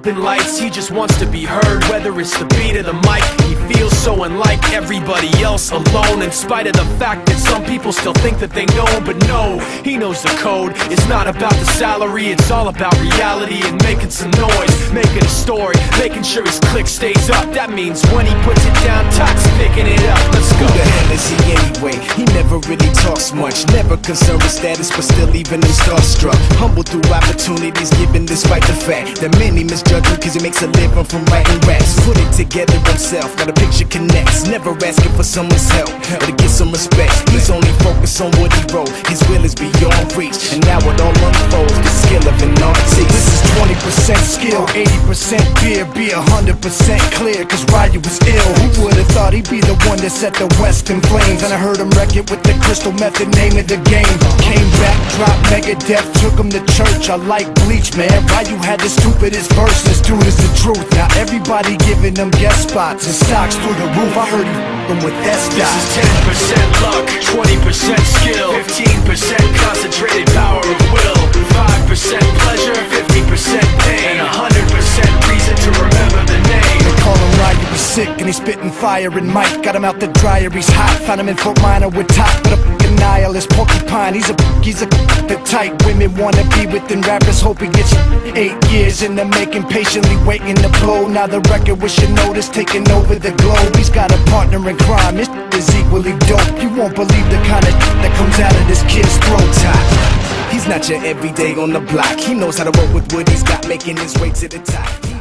jumping lights. He just wants to be heard, whether it's the beat or the mic. He feels so unlike everybody else, alone, in spite of the fact that some people still think that they know him. But no, he knows the code. It's not about the salary, it's all about reality and making some noise, making a story, making sure his click stays up. That means when he puts it down, Tox picking it up. Let's go. Who the hell is he anyway? He never really talks much, never concerned with status, but still even him starstruck. Humble through opportunities given despite the fact that many misjudge him cause he makes a living from writing raps. Put it together himself, got a picture connects, never asking for someone's help or to get some respect. He's only focused on what he wrote, his will is beyond reach, and now it all unfolds, the skill of an artist. This is 20% skill, 80% beer, be 100% clear, cause Ryu was ill. Who would've thought he'd be the one that set the West in flames? And I heard him wreck it with the Crystal Method, name of the game. Came back, dropped Megadeth, took him to church. I like Bleach, man. Ryu had the stupidest verse, this dude is the truth. Now everybody giving them guest spots and stocks through the roof. I heard he f***ing with S-Dot. This is 10% luck, 20% skill, 15% concentrated power of will, 5% pleasure, 50% pain, and 100% reason to remember the name. They call him Ryu, he's sick and he's spitting fire and Mike got him out the dryer, he's hot. Found him in Fort Minor with top, but a f***ing nihilist porcupine. He's a the type women wanna be within rappers, hope he gets 8 years in the making, patiently waiting to blow. Now the record with your notice taking over the globe. He's got a partner in crime, his is equally dope. You won't believe the kind of that comes out of this kid's throat. He's not your everyday on the block. He knows how to work with what he's got, making his way to the top.